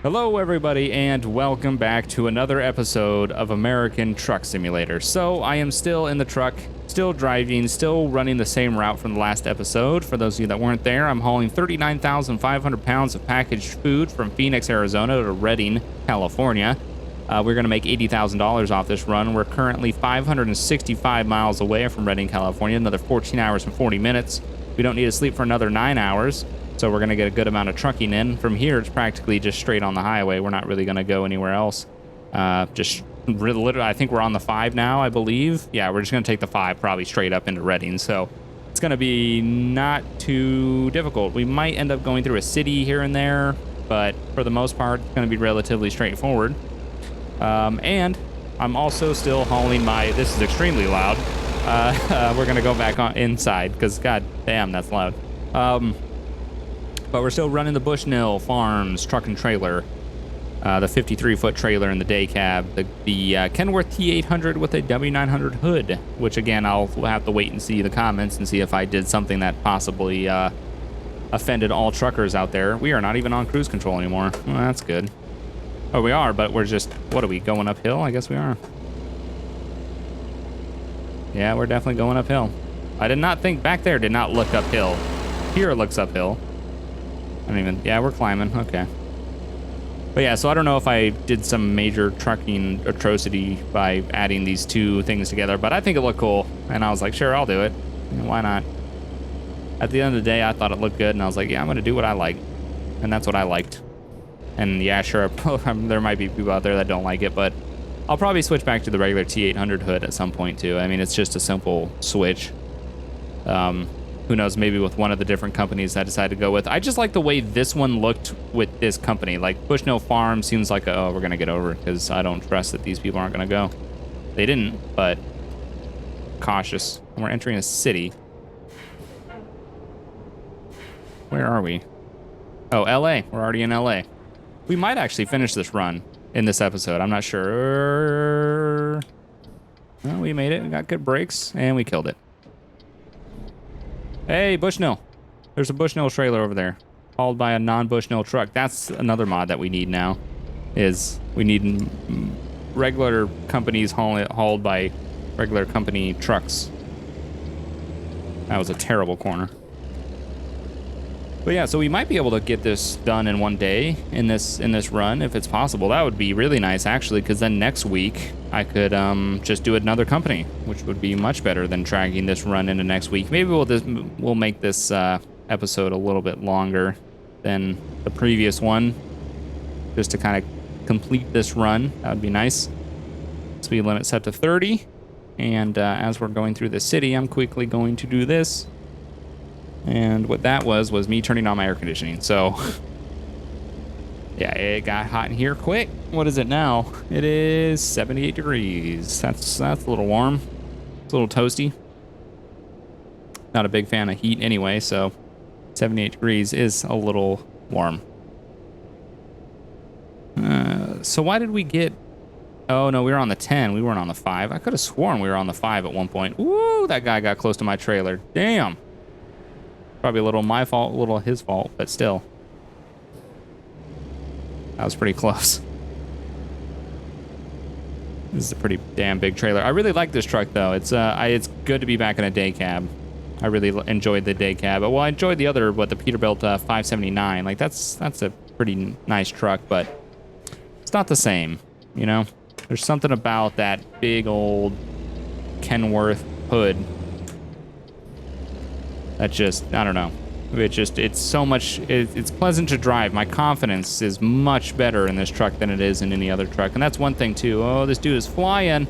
Hello everybody and welcome back to another episode of American Truck Simulator. So I am still in the truck, still driving, still running the same route from the last episode. For those of you that weren't there, I'm hauling 39,500 pounds of packaged food from Phoenix, Arizona to Redding, California. We're going to make $80,000 off this run. We're currently 565 miles away from Redding, California, another 14 hours and 40 minutes. We don't need to sleep for another 9 hours. So we're going to get a good amount of trucking in. From here, it's practically just straight on the highway. We're not really going to go anywhere else. Literally, I think we're on the 5 now, I believe. Yeah, we're just going to take the 5 probably straight up into Redding. So it's going to be not too difficult. We might end up going through a city here and there, but for the most part, it's going to be relatively straightforward. And I'm also still hauling my, this is extremely loud. We're going to go back on inside because god damn, that's loud. But we're still running the Bushnell Farms truck and trailer, the 53-foot trailer in the day cab, the Kenworth T800 with a W900 hood, which again, I'll have to wait and see the comments and see if I did something that possibly offended all truckers out there. We are not even on cruise control anymore. Well, that's good. Oh, we are, but we're just, what are we, going uphill? I guess we are. Yeah, we're definitely going uphill. I did not think back there did not look uphill. Here it looks uphill. I don't even, yeah, we're climbing, okay. But yeah, so I don't know if I did some major trucking atrocity by adding these two things together, but I think it looked cool. And I was like, sure, I'll do it. Why not? At the end of the day, I thought it looked good, and I was like, yeah, I'm gonna do what I like. And that's what I liked. And yeah, sure, there might be people out there that don't like it, but I'll probably switch back to the regular T800 hood at some point too. I mean, it's just a simple switch. Who knows, maybe with one of the different companies I decided to go with. I just like the way this one looked with this company. Like Bushnell Farm seems like, oh, we're gonna get over it because I don't trust that these people aren't gonna go. They didn't, but cautious. And we're entering a city. Where are we? Oh, LA, we're already in LA. We might actually finish this run in this episode, I'm not sure. Well, we made it, we got good brakes, and we killed it. Hey, Bushnell. There's a Bushnell trailer over there, hauled by a non-Bushnell truck. That's another mod that we need now, is we need regular companies hauled by regular company trucks. That was a terrible corner. But yeah, so we might be able to get this done in one day in this run, if it's possible. That would be really nice, actually, because then next week I could just do another company, which would be much better than dragging this run into next week. Maybe we'll make this episode a little bit longer than the previous one, just to kind of complete this run. That would be nice. Speed limit set to 30, and as we're going through the city, I'm quickly going to do this. And what that was me turning on my air conditioning. So yeah, it got hot in here quick. What is it now? It is 78 degrees. That's a little warm. It's a little toasty. Not a big fan of heat anyway, so 78 degrees is a little warm. So why did we get... Oh, no, we were on the 10. We weren't on the 5. I could have sworn we were on the 5 at one point. Woo, that guy got close to my trailer. Damn. Probably a little my fault, a little his fault, but still. That was pretty close. This is a pretty damn big trailer. I really like this truck, though. It's good to be back in a day cab. I really enjoyed the day cab. Well, I enjoyed the other, the Peterbilt 579. Like, that's a pretty nice truck, but it's not the same, you know? There's something about that big old Kenworth hood that just, I don't know. It's so much, it's pleasant to drive. My confidence is much better in this truck than it is in any other truck. And that's one thing too. Oh, this dude is flying.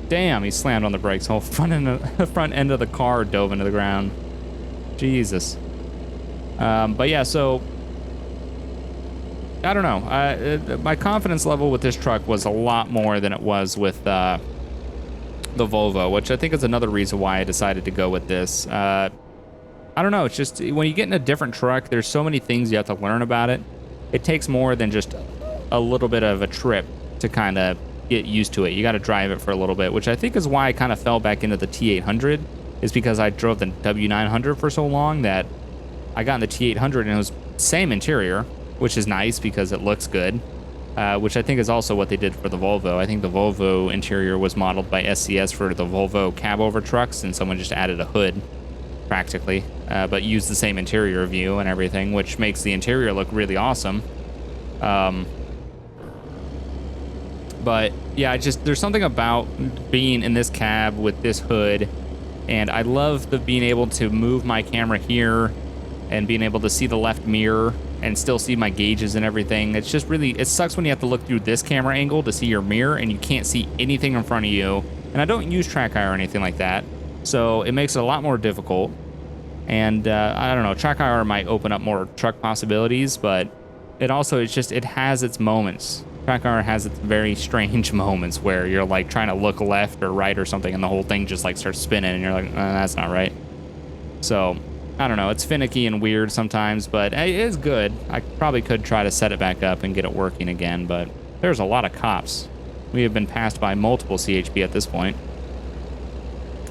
Damn, he slammed on the brakes. Whole front end of the car dove into the ground. Jesus. But yeah, so, I don't know. My confidence level with this truck was a lot more than it was with the Volvo, which I think is another reason why I decided to go with this. I don't know, it's just when you get in a different truck, there's so many things you have to learn about it. It takes more than just a little bit of a trip to kind of get used to it. You got to drive it for a little bit, which I think is why I kind of fell back into the T800, is because I drove the W900 for so long that I got in the T800 and it was same interior, which is nice because it looks good. Which I think is also what they did for the Volvo. I think the Volvo interior was modeled by SCS for the Volvo cab-over trucks, and someone just added a hood, practically, but used the same interior view and everything, which makes the interior look really awesome. But yeah, there's something about being in this cab with this hood, and I love being able to move my camera here and being able to see the left mirror and still see my gauges and everything. It's just really, it sucks when you have to look through this camera angle to see your mirror and you can't see anything in front of you. And I don't use TrackIR or anything like that, so it makes it a lot more difficult. And I don't know, TrackIR might open up more truck possibilities, but it also, it has its moments. TrackIR has its very strange moments where you're like trying to look left or right or something and the whole thing just like starts spinning and you're like, that's not right. So I don't know, it's finicky and weird sometimes, but it is good. I probably could try to set it back up and get it working again, but there's a lot of cops. We have been passed by multiple CHP at this point.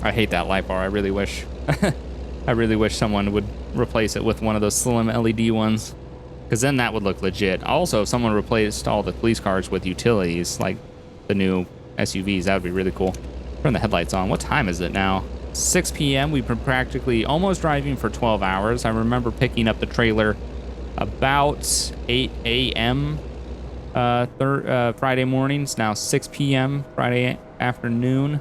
I hate that light bar. I really wish I really wish someone would replace it with one of those slim LED ones, because then that would look legit. Also, if someone replaced all the police cars with utilities, like the new SUVs, that would be really cool. Turn the headlights on. What time is it now? 6 p.m. We've been practically almost driving for 12 hours. I remember picking up the trailer about 8 a.m. Friday mornings. Now 6 p.m. Friday afternoon.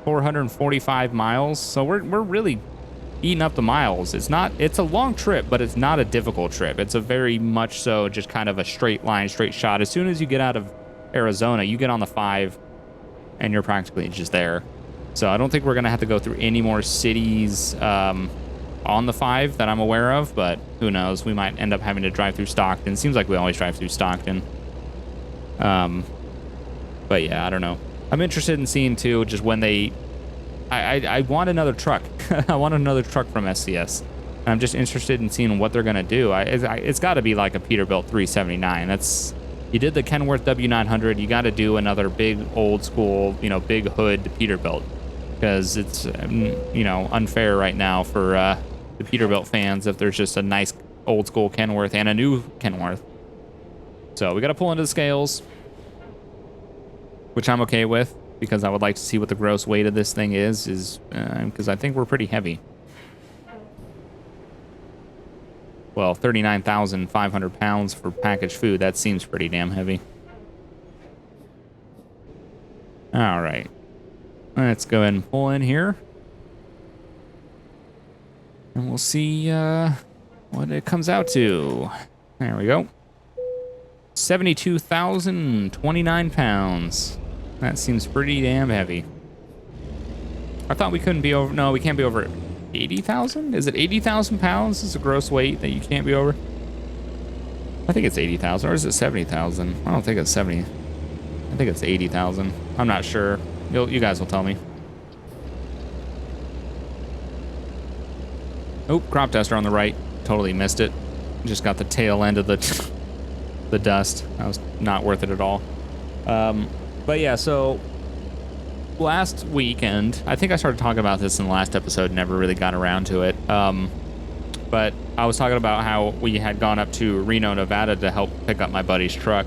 445 miles. So we're really eating up the miles. It's a long trip, but it's not a difficult trip. It's a very much so just kind of a straight line, straight shot. As soon as you get out of Arizona, you get on the 5 and you're practically just there. So I don't think we're going to have to go through any more cities on the 5 that I'm aware of, but who knows? We might end up having to drive through Stockton. Seems like we always drive through Stockton. But yeah, I don't know. I'm interested in seeing, too, just when they... I want another truck. I want another truck from SCS. And I'm just interested in seeing what they're going to do. It's got to be like a Peterbilt 379. You did the Kenworth W900. You got to do another big, old school, big hood Peterbilt. Because it's, unfair right now for the Peterbilt fans if there's just a nice old school Kenworth and a new Kenworth. So we got to pull into the scales, which I'm okay with, because I would like to see what the gross weight of this thing is because I think we're pretty heavy. Well, 39,500 pounds for packaged food. That seems pretty damn heavy. All right. Let's go ahead and pull in here. And we'll see what it comes out to. There we go. 72,029 pounds. That seems pretty damn heavy. I thought we couldn't be over... No, we can't be over 80,000? Is it 80,000 pounds is a gross weight that you can't be over? I think it's 80,000, or is it 70,000? I don't think it's 70. I think it's 80,000. I'm not sure. You guys will tell me. Oh, crop duster on the right. Totally missed it. Just got the tail end of the dust. That was not worth it at all. But yeah, so last weekend, I think I started talking about this in the last episode, never really got around to it. But I was talking about how we had gone up to Reno, Nevada to help pick up my buddy's truck.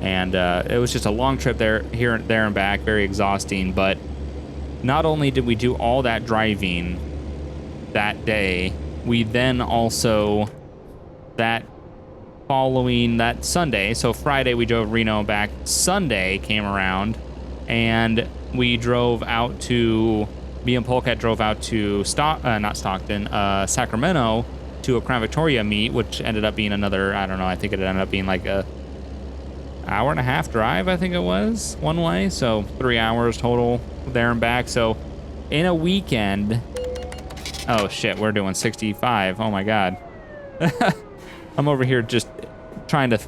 And it was just a long trip there and back, very exhausting. But not only did we do all that driving that day, we then also, that Sunday, so Friday we drove Reno back, Sunday came around, and we drove out to, me and Polecat drove out to Sacramento to a Crown Victoria meet, which ended up being another, I don't know, I think it ended up being like a hour and a half drive, I think it was, one way, so 3 hours total there and back. So in a weekend, oh shit, we're doing 65, oh my god. I'm over here just trying to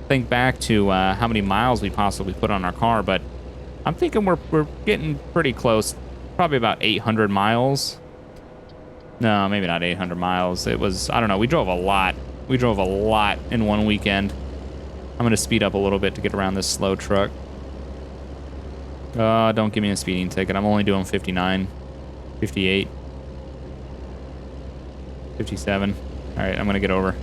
think back to how many miles we possibly put on our car, but I'm thinking we're getting pretty close, probably about 800 miles. No, maybe not 800 miles. It was, I don't know, we drove a lot. We drove a lot in one weekend. I'm gonna speed up a little bit to get around this slow truck. Don't give me a speeding ticket. I'm only doing 59, 58, 57. All right, I'm gonna get over.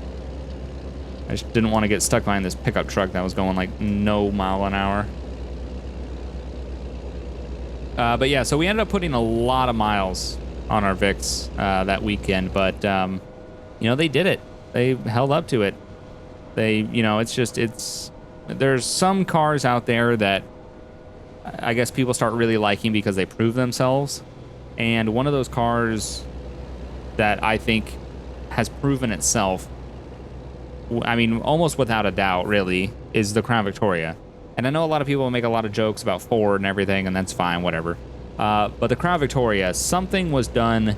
I just didn't want to get stuck behind this pickup truck that was going like no mile an hour. But yeah, so we ended up putting a lot of miles on our Vics that weekend, but you know, they did it. They held up to it. They, you know, there's some cars out there that I guess people start really liking because they prove themselves. And one of those cars that I think has proven itself, I mean, almost without a doubt, really, is the Crown Victoria. And I know a lot of people make a lot of jokes about Ford and everything, and that's fine, whatever. But the Crown Victoria, something was done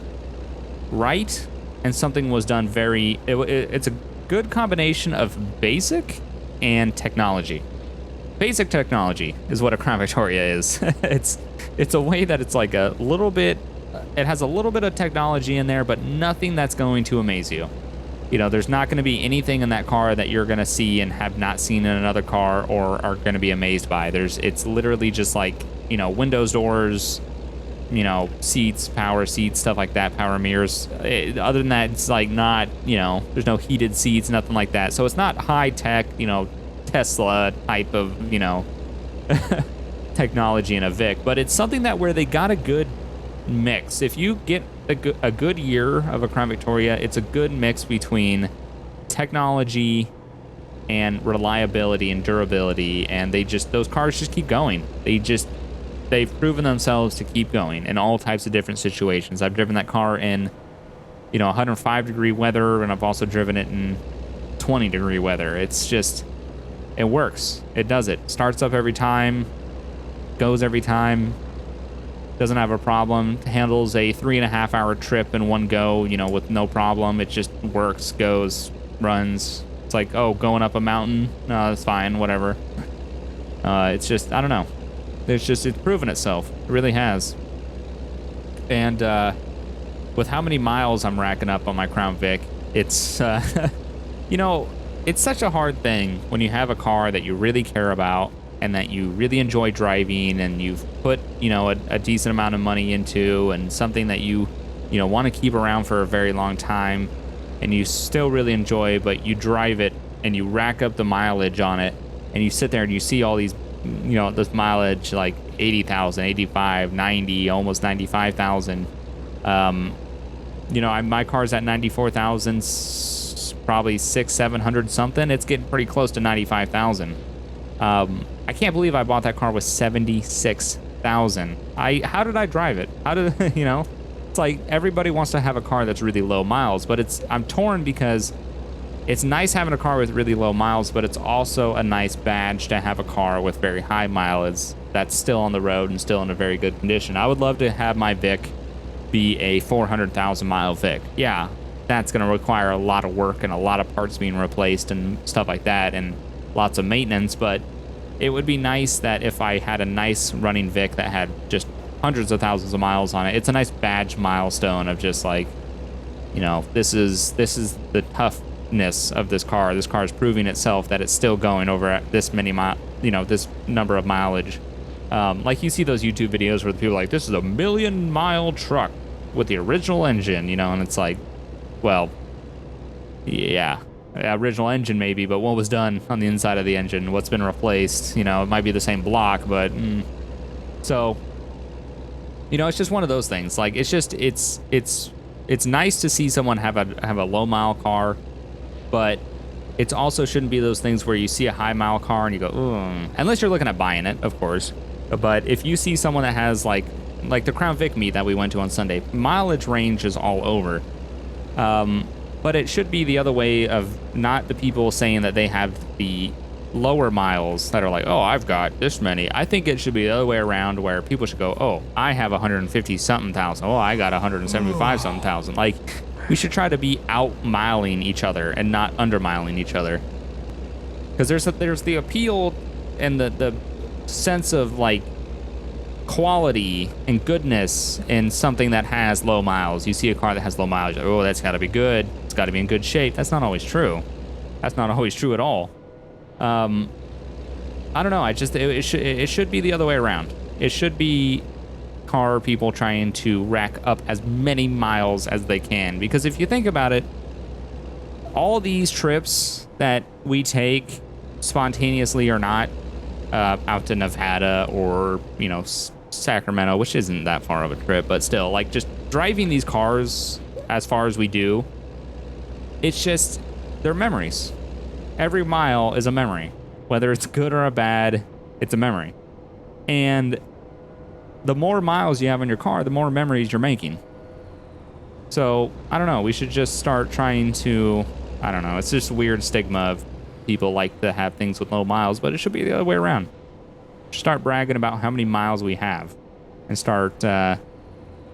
right, and something was done it's a good combination of basic and technology. Basic technology is what a Crown Victoria is. It's a way that it's like a little bit, it has a little bit of technology in there, but nothing that's going to amaze you. You know, there's not going to be anything in that car that you're going to see and have not seen in another car or are going to be amazed by. It's literally just like, you know, windows, doors, you know, seats, power seats, stuff like that, power mirrors. Other than that, it's like not, you know, there's no heated seats, nothing like that. So it's not high tech, you know, Tesla type of, you know, technology in a Vic, but it's something that where they got a good mix. If you get a good year of a Crown Victoria, it's a good mix between technology and reliability and durability, and those cars just keep going. They've proven themselves to keep going in all types of different situations. I've driven that car in, you know, 105-degree weather, and I've also driven it in 20-degree weather. It's just, it works. It does it. Starts up every time, goes every time, doesn't have a problem, handles a 3.5-hour trip in one go, you know, with no problem. It just works, goes, runs. It's like, oh, going up a mountain? No, that's fine, whatever. It's just, I don't know. It's proven itself. It really has. And with how many miles I'm racking up on my Crown Vic, it's, you know, it's such a hard thing when you have a car that you really care about and that you really enjoy driving, and you've put, you know, a decent amount of money into, and something that you know, want to keep around for a very long time, and you still really enjoy, but you drive it and you rack up the mileage on it, and you sit there and you see all these, you know, this mileage like 80,000, 85, 90, almost 95,000. You know, my car's at 94,000, probably 600-700 something. It's getting pretty close to 95,000. I can't believe I bought that car with 76,000. How did I drive it? How did, you know? It's like everybody wants to have a car that's really low miles, but I'm torn because it's nice having a car with really low miles, but it's also a nice badge to have a car with very high mileage that's still on the road and still in a very good condition. I would love to have my Vic be a 400,000 mile Vic. Yeah, that's going to require a lot of work and a lot of parts being replaced and stuff like that, and lots of maintenance, but it would be nice that if I had a nice running Vic that had just hundreds of thousands of miles on it. It's a nice badge milestone of just like, you know, this is the toughness of this car. This car is proving itself that it's still going over this many this number of mileage. Like you see those YouTube videos where the people are like, this is a 1,000,000-mile truck with the original engine, you know, and it's like, well, yeah. Original engine maybe, but what was done on the inside of the engine, what's been replaced, you know, it might be the same block, but so, you know, it's just one of those things. Like, it's just, it's nice to see someone have a low mile car, but it's also shouldn't be those things where you see a high mile car and you go, ooh, unless you're looking at buying it, of course. But if you see someone that has like the Crown Vic meet that we went to on Sunday, mileage range is all over. But it should be the other way of not the people saying that they have the lower miles that are like, oh, I've got this many. I think it should be the other way around where people should go, oh, I have 150-something thousand. Oh, I got 175-something thousand. Like, we should try to be out-miling each other and not under-miling each other. Because there's the appeal and the sense of, like, quality and goodness in something that has low miles. You see a car that has low mileage, oh, that's got to be good. It's got to be in good shape. That's not always true. That's not always true at all. I don't know. It should be the other way around. It should be car people trying to rack up as many miles as they can. Because if you think about it, all these trips that we take, spontaneously or not, out to Nevada or, you know, Sacramento, which isn't that far of a trip, but still, like, just driving these cars as far as we do, it's just, they're memories. Every mile is a memory. Whether it's good or a bad, it's a memory. And the more miles you have in your car, the more memories you're making. So, I don't know, we should just start trying to, I don't know, it's just a weird stigma of people like to have things with low miles, but it should be the other way around. Start bragging about how many miles we have and start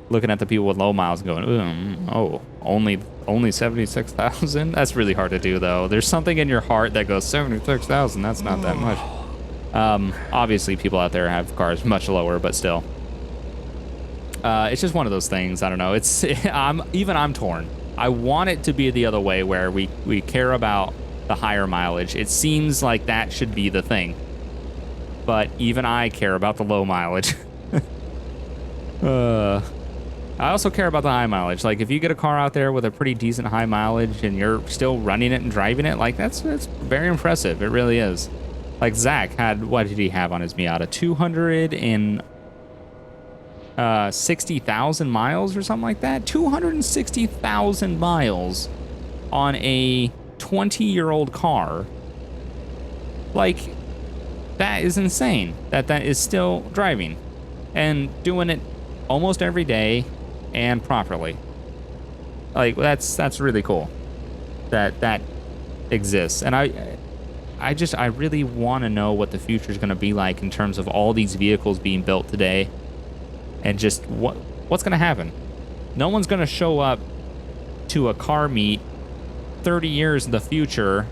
looking at the people with low miles and going, oh, only 76,000? That's really hard to do, though. There's something in your heart that goes, 76,000, that's not that much. Obviously, people out there have cars much lower, but still. It's just one of those things. I don't know. I'm torn. I want it to be the other way where we care about the higher mileage. It seems like that should be the thing. But even I care about the low mileage. I also care about the high mileage. Like, if you get a car out there with a pretty decent high mileage and you're still running it and driving it, like, that's very impressive. It really is. Like, Zach had, what did he have on his Miata? 260,000 miles or something like that? 260,000 miles on a 20-year-old car. Like, that is insane that is still driving and doing it almost every day and properly. Like, that's really cool that exists. And I really want to know what the future is going to be like in terms of all these vehicles being built today, and just what's going to happen. No one's going to show up to a car meet 30 years in the future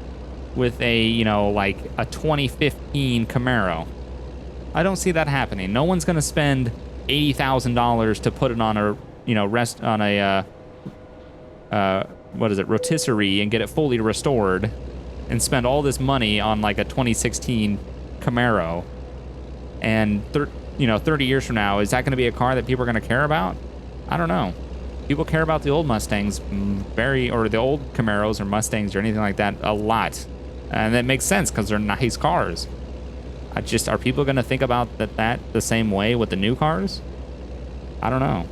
with a, you know, like a 2015 Camaro. I don't see that happening. No one's going to spend $80,000 to put it on a, you know, rotisserie and get it fully restored and spend all this money on like a 2016 Camaro. And 30 years from now, is that going to be a car that people are going to care about? I don't know. People care about the old Mustangs or the old Camaros or Mustangs or anything like that a lot. And that makes sense because they're nice cars. Are people going to think about that the same way with the new cars? I don't know.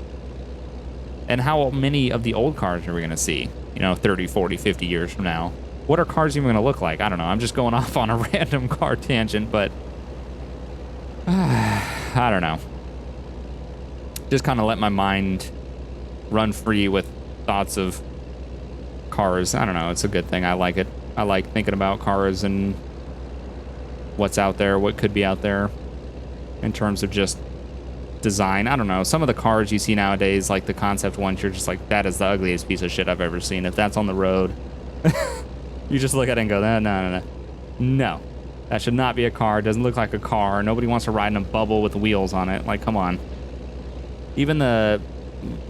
And how many of the old cars are we going to see, 30, 40, 50 years from now? What are cars even going to look like? I don't know. I'm just going off on a random car tangent, but I don't know. Just kind of let my mind run free with thoughts of cars. I don't know. It's a good thing. I like it. I like thinking about cars and what's out there, what could be out there in terms of just design. I don't know. Some of the cars you see nowadays, like the concept ones, you're just like, that is the ugliest piece of shit I've ever seen. If that's on the road, you just look at it and go, no, that should not be a car. It doesn't look like a car. Nobody wants to ride in a bubble with wheels on it. Like, come on. Even the,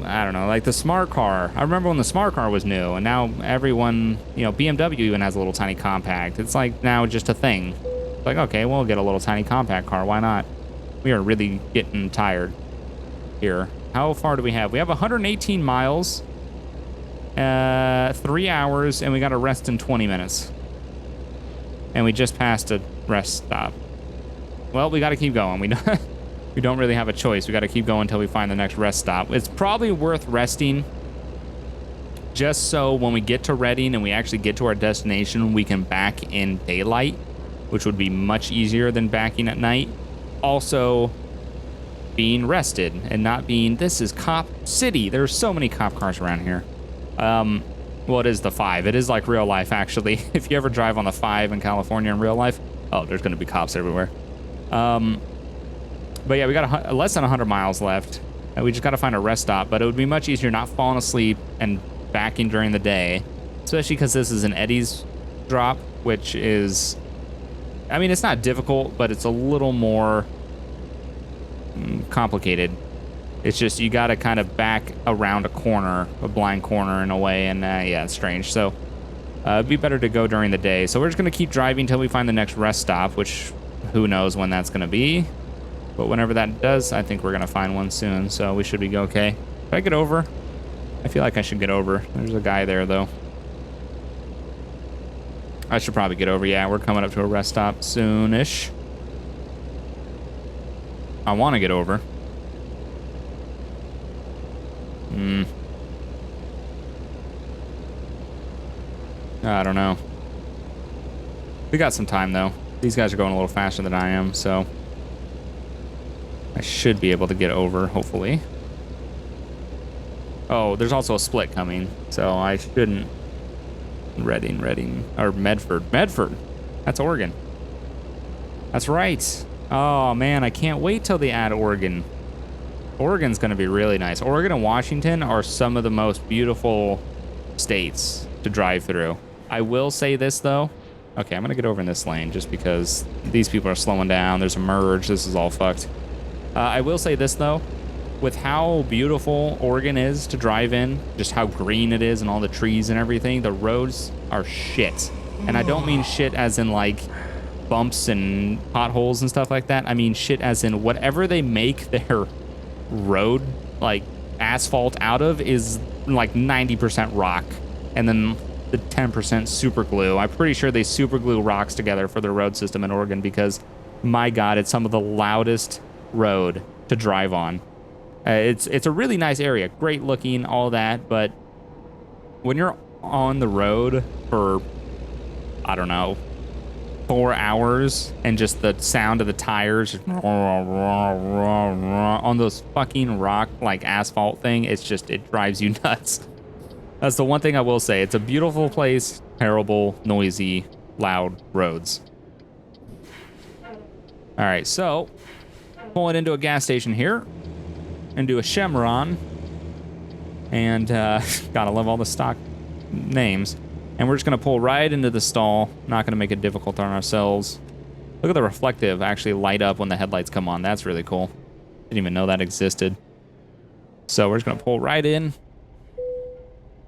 I don't know, like the smart car. I remember when the smart car was new, and now everyone, BMW even has a little tiny compact. It's like now just a thing. It's like, okay, we'll get a little tiny compact car. Why not? We are really getting tired here. How far do we have? We have 118 miles, 3 hours, and we got to rest in 20 minutes. And we just passed a rest stop. Well, we got to keep going. We don't really have a choice. We got to keep going until we find the next rest stop. It's probably worth resting just so when we get to Reading and we actually get to our destination, we can back in daylight, which would be much easier than backing at night. Also, being rested and not being, this is cop city. There's so many cop cars around here. Well, it is the 5. It is like real life, actually. If you ever drive on the 5 in California in real life, oh, there's going to be cops everywhere. But yeah, we got less than 100 miles left. And we just got to find a rest stop. But it would be much easier not falling asleep and backing during the day, especially because this is an Eddie's drop, which is, I mean, it's not difficult, but it's a little more complicated. It's just you got to kind of back around a corner, a blind corner in a way, and yeah, it's strange. So it'd be better to go during the day. So we're just going to keep driving until we find the next rest stop, which who knows when that's going to be. But whenever that does, I think we're going to find one soon, so we should be okay. If I get over, I feel like I should get over. There's a guy there, though. I should probably get over. Yeah, we're coming up to a rest stop soonish. I want to get over. I don't know. We got some time, though. These guys are going a little faster than I am, so I should be able to get over, hopefully. Oh, there's also a split coming, so I shouldn't... Reading, or Medford. Medford! That's Oregon. That's right. Oh, man, I can't wait till they add Oregon. Oregon's going to be really nice. Oregon and Washington are some of the most beautiful states to drive through. I will say this, though. Okay, I'm going to get over in this lane just because these people are slowing down. There's a merge. This is all fucked. I will say this, though. With how beautiful Oregon is to drive in, just how green it is and all the trees and everything, the roads are shit. And I don't mean shit as in, like, bumps and potholes and stuff like that. I mean shit as in whatever they make their road, like, asphalt out of is, like, 90% rock. And then the 10% super glue. I'm pretty sure they super glue rocks together for their road system in Oregon because, my God, it's some of the loudest road to drive on. It's a really nice area, great looking, all that, but when you're on the road for, I don't know, 4 hours and just the sound of the tires on those fucking rock, like, asphalt thing, it drives you nuts. That's the one thing I will say. It's a beautiful place, terrible, noisy, loud roads. All right, so pulling into a gas station here. And do a Chevron, and gotta love all the stock names. And we're just gonna pull right into the stall. Not gonna make it difficult on ourselves. Look at the reflective actually light up when the headlights come on. That's really cool. Didn't even know that existed. So we're just gonna pull right in.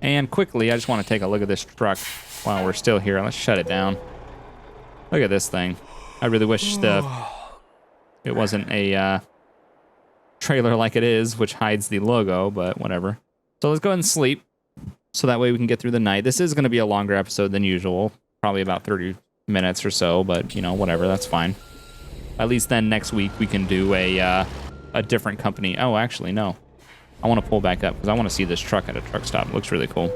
And quickly, I just want to take a look at this truck while we're still here. Let's shut it down. Look at this thing. I really wish it wasn't a trailer like it is, which hides the logo, but whatever. So let's go ahead and sleep, so that way we can get through the night. This is going to be a longer episode than usual, probably about 30 minutes or so, but, you know, whatever, that's fine. At least then next week we can do a different company. Oh, actually, no. I want to pull back up, because I want to see this truck at a truck stop. It looks really cool.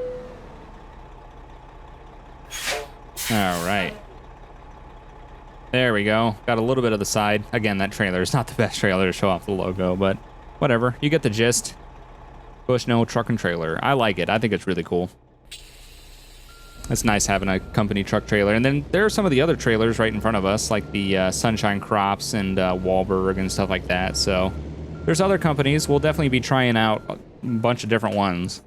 All right. There we go. Got a little bit of the side. Again, that trailer is not the best trailer to show off the logo, but whatever. You get the gist. Bushnell truck and trailer. I like it. I think it's really cool. It's nice having a company truck trailer. And then there are some of the other trailers right in front of us, like the Sunshine Crops and Wahlberg and stuff like that. So there's other companies. We'll definitely be trying out a bunch of different ones,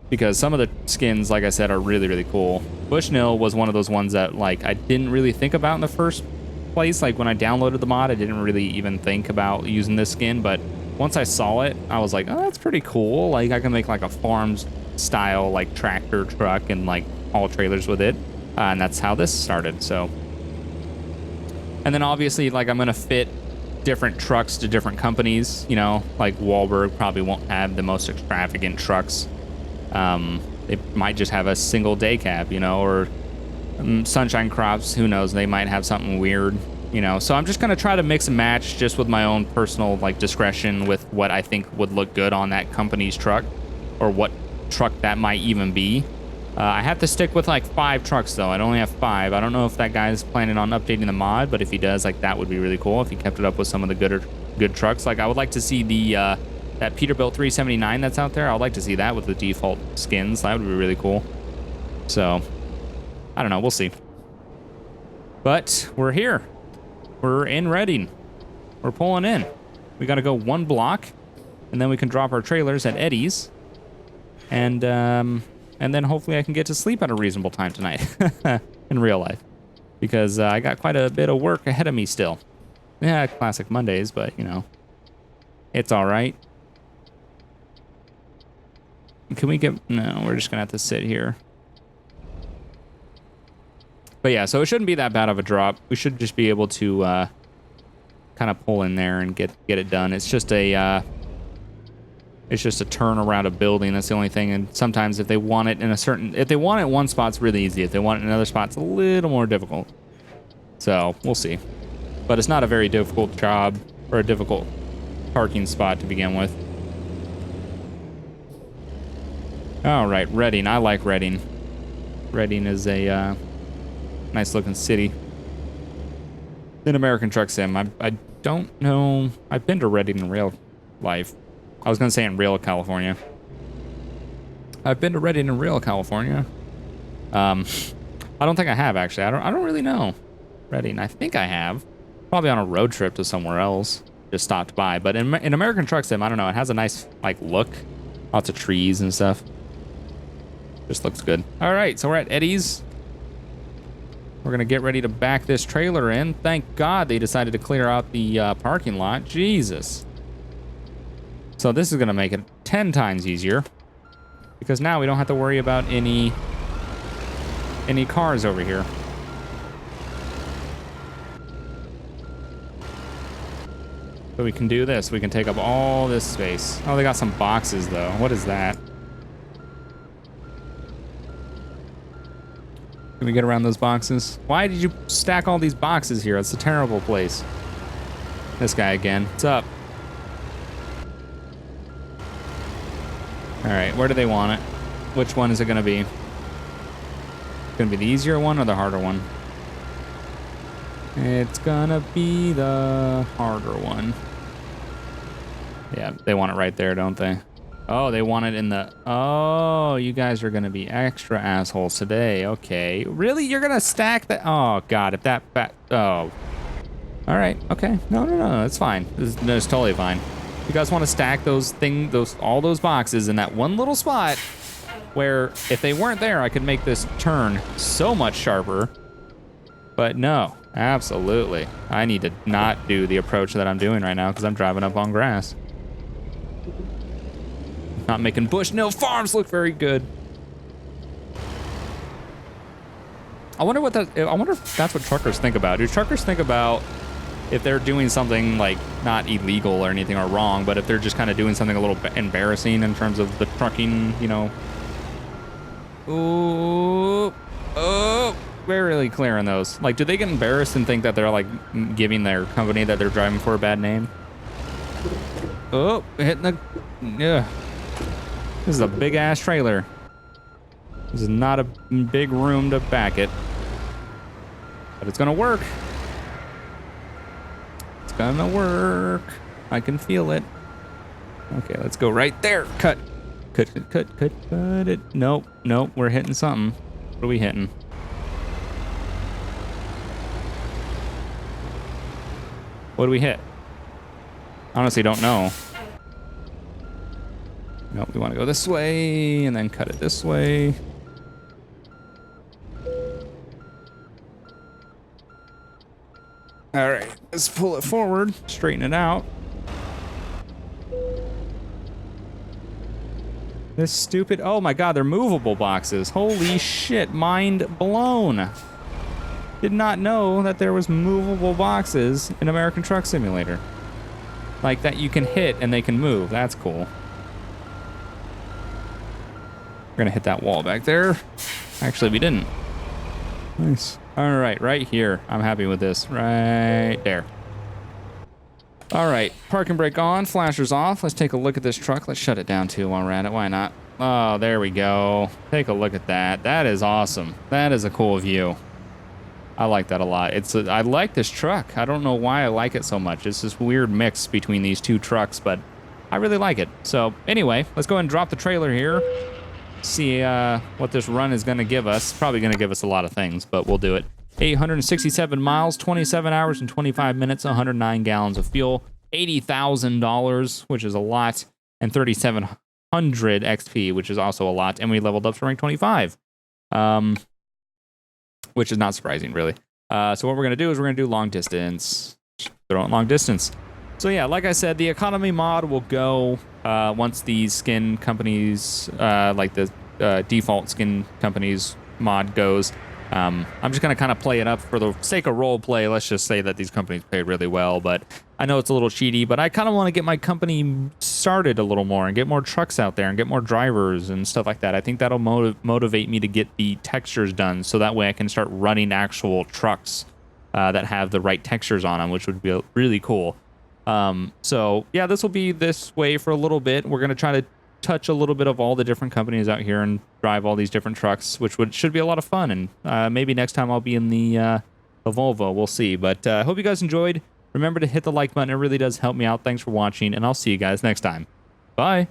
because some of the skins, like I said, are really, really cool. Bushnell was one of those ones that, like, I didn't really think about in the first place. Like, when I downloaded the mod, I didn't really even think about using this skin, but once I saw it, I was like, oh, that's pretty cool. Like, I can make, like, a farm-style, like, tractor truck and, like, haul trailers with it, and that's how this started, so. And then, obviously, like, I'm gonna fit different trucks to different companies, you know? Like, Wahlberg probably won't have the most extravagant trucks. They might just have a single day cab, you know, or Sunshine Crops, who knows, they might have something weird, you know. So I'm just going to try to mix and match just with my own personal, like, discretion with what I think would look good on that company's truck, or what truck that might even be. I have to stick with, like, 5 trucks, though. I'd only have 5. I don't know if that guy's planning on updating the mod, but if he does, like, that would be really cool if he kept it up with some of the good trucks. Like, I would like to see the that Peterbilt 379 that's out there. I would like to see that with the default skins. That would be really cool. So, I don't know. We'll see. But we're here. We're in Reading. We're pulling in. We got to go 1 block, and then we can drop our trailers at Eddie's. And then hopefully I can get to sleep at a reasonable time tonight in real life, because I got quite a bit of work ahead of me still. Yeah, classic Mondays, but, you know, it's all right. Can we get... No, we're just going to have to sit here. But yeah, so it shouldn't be that bad of a drop. We should just be able to kind of pull in there and get it done. It's just a It's just a turn around a building. That's the only thing. And sometimes if they want it in a certain, if they want it in one spot, it's really easy. If they want it in another spot, it's a little more difficult. So we'll see. But it's not a very difficult job or a difficult parking spot to begin with. All right, Reading. I like Reading. Reading is a nice looking city. In American Truck Sim, I don't know. I've been to Reading in real life. I was gonna say in real California. I've been to Reading in real California. I don't think I have actually. I don't really know. Reading. I think I have. Probably on a road trip to somewhere else. Just stopped by. But in American Truck Sim, I don't know. It has a nice like look. Lots of trees and stuff. Just looks good. All right, so we're at Eddie's. We're gonna get ready to back this trailer in. Thank God they decided to clear out the parking lot. Jesus. So this is gonna make it 10 times easier because now we don't have to worry about any cars over here. So we can do this. We can take up all this space. Oh, they got some boxes though. What is that? Can we get around those boxes? Why did you stack all these boxes here? It's a terrible place. This guy again. What's up? All right, where do they want it? Which one is it gonna be? Gonna be the easier one or the harder one? It's gonna be the harder one. Yeah, they want it right there, don't they? Oh, they want it in the... Oh, you guys are gonna be extra assholes today. Okay. Really? You're gonna stack that? Oh, God, if that... Oh. All right, okay. No, it's fine. It's totally fine. You guys want to stack all those boxes in that one little spot where if they weren't there, I could make this turn so much sharper. But no, absolutely. I need to not do the approach that I'm doing right now because I'm driving up on grass. Not making Bushnell Farms look very good. I wonder if that's what truckers think about. Do truckers think about if they're doing something like not illegal or anything or wrong, but if they're just kind of doing something a little embarrassing in terms of the trucking, you know? Ooh, oh, we're really clear on those. Like, do they get embarrassed and think that they're like giving their company that they're driving for a bad name? Oh, hitting the, yeah. This is a big ass trailer. This is not a big room to back it, but it's gonna work. It's gonna work. I can feel it. Okay, let's go right there. Cut it. Nope, we're hitting something. What are we hitting? What do we hit? Honestly, don't know. Nope, we want to go this way and then cut it this way. All right, let's pull it forward, straighten it out. This stupid, oh my God, they're movable boxes. Holy shit, mind blown. Did not know that there was movable boxes in American Truck Simulator. Like that you can hit and they can move, that's cool. We're gonna hit that wall back there. Actually, we didn't. Nice. All right, right here. I'm happy with this. Right there. All right, parking brake on, flashers off. Let's take a look at this truck. Let's shut it down too while we're at it. Why not? Oh, there we go. Take a look at that. That is awesome. That is a cool view. I like that a lot. I like this truck. I don't know why I like it so much. It's this weird mix between these two trucks, but I really like it. So anyway, let's go ahead and drop the trailer here. See what this run is going to give us. Probably going to give us a lot of things, but we'll do it. 867 miles, 27 hours and 25 minutes, 109 gallons of fuel, $80,000, which is a lot, and 3,700 XP, which is also a lot, and we leveled up to rank 25, which is not surprising, really. So what we're going to do is we're going to do long distance. Throw it long distance. So yeah, like I said, the economy mod will go once these skin companies, like the default skin companies mod goes. I'm just going to kind of play it up for the sake of role play. Let's just say that these companies pay really well, but I know it's a little cheaty, but I kind of want to get my company started a little more and get more trucks out there and get more drivers and stuff like that. I think that'll motivate me to get the textures done, so that way I can start running actual trucks that have the right textures on them, which would be really cool. So yeah, this will be this way for a little bit. We're going to try to touch a little bit of all the different companies out here and drive all these different trucks, which should be a lot of fun. And maybe next time I'll be in the Volvo. We'll see. But I hope you guys enjoyed. Remember to hit the like button. It really does help me out. Thanks for watching, and I'll see you guys next time. Bye.